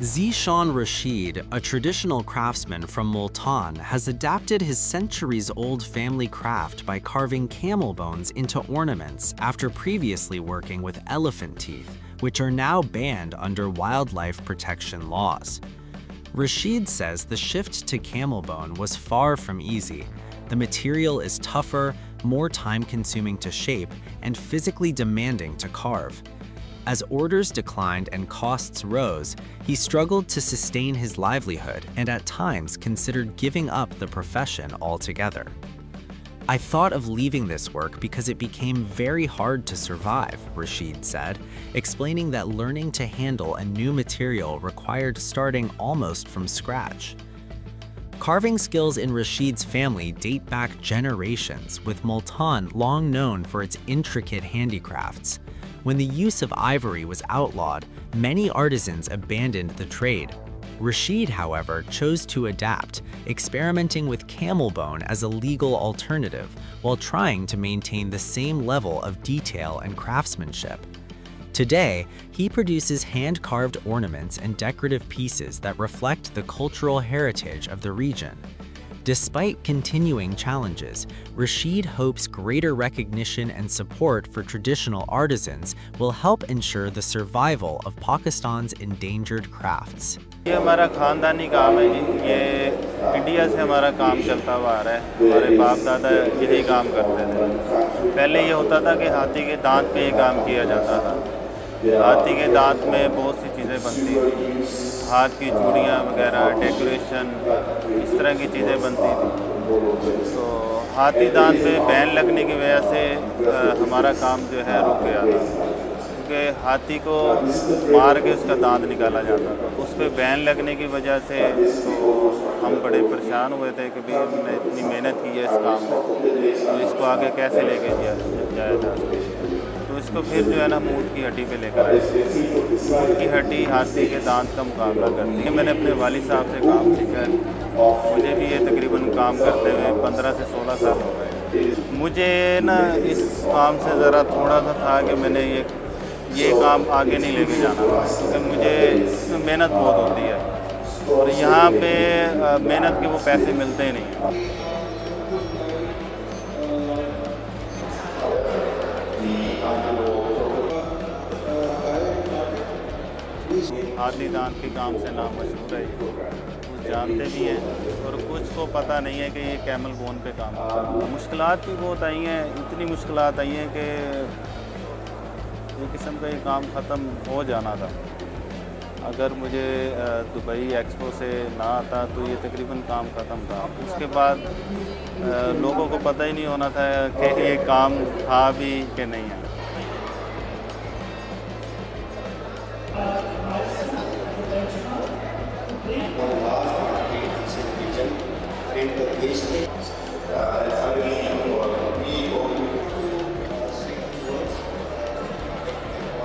Zeeshan Rasheed, a traditional craftsman from Multan, has adapted his centuries-old family craft by carving camel bones into ornaments after previously working with elephant teeth, which are now banned under wildlife protection laws. Rasheed says the shift to camel bone was far from easy. The material is tougher, more time-consuming to shape, and physically demanding to carve. As orders declined and costs rose, he struggled to sustain his livelihood and at times considered giving up the profession altogether. "I thought of leaving this work because it became very hard to survive," Rasheed said, explaining that learning to handle a new material required starting almost from scratch. Carving skills in Rasheed's family date back generations, with Multan long known for its intricate handicrafts. When the use of ivory was outlawed, many artisans abandoned the trade. Rasheed, however, chose to adapt, experimenting with camel bone as a legal alternative, while trying to maintain the same level of detail and craftsmanship. Today, he produces hand-carved ornaments and decorative pieces that reflect the cultural heritage of the region. Despite continuing challenges, Rasheed hopes greater recognition and support for traditional artisans will help ensure the survival of Pakistan's endangered crafts. ये हमारा ख़ानदानी काम है जी। ये India से हमारा काम चलता हुआ आ रहा है। हमारे बाप दादा यही काम करते थे। पहले ये होता था कि हाथी के दांत पे ये काम किया जाता था। हाथी के दांत में बहुत सी चीज़ें बनती थी, हाथ की चूड़ियाँ वगैरह, डेकोरेशन, इस तरह की चीज़ें बनती थी। तो हाथी दांत पे बैन लगने की वजह से हमारा काम जो है रुक गया था, क्योंकि हाथी को मार के उसका दांत निकाला जाता था। उस पर बैन लगने की वजह से तो हम बड़े परेशान हुए थे कि भाई हमने इतनी मेहनत की है इस काम में, तो इसको आगे कैसे लेके जाया जा सके। तो इसको फिर जो है ना मूठ की हड्डी पे लेकर आए। मूठ की हड्डी हाथी के दांत का मुकाबला करती है। मैंने अपने वालिद साहब से काम सीखा है। मुझे भी ये तकरीबन काम करते हुए 15 से 16 साल हो गए। मुझे ना इस काम से ज़रा थोड़ा सा था कि मैंने ये काम आगे नहीं लेके जाना, क्योंकि मुझे इसमें मेहनत बहुत होती है और यहाँ पे मेहनत के वो पैसे मिलते ही नहीं। हाथी दांत के काम से नाम मशहूर है, कुछ जानते भी हैं और कुछ को पता नहीं है कि ये कैमल बोन पे काम होता है। मुश्किलात भी बहुत आई हैं, इतनी मुश्किलात आई हैं कि एक किस्म का ये काम ख़त्म हो जाना था। अगर मुझे दुबई एक्सपो से ना आता तो ये तकरीबन काम ख़त्म था। उसके बाद लोगों को पता ही नहीं होना था कि ये काम था भी कि नहीं है। One of our region,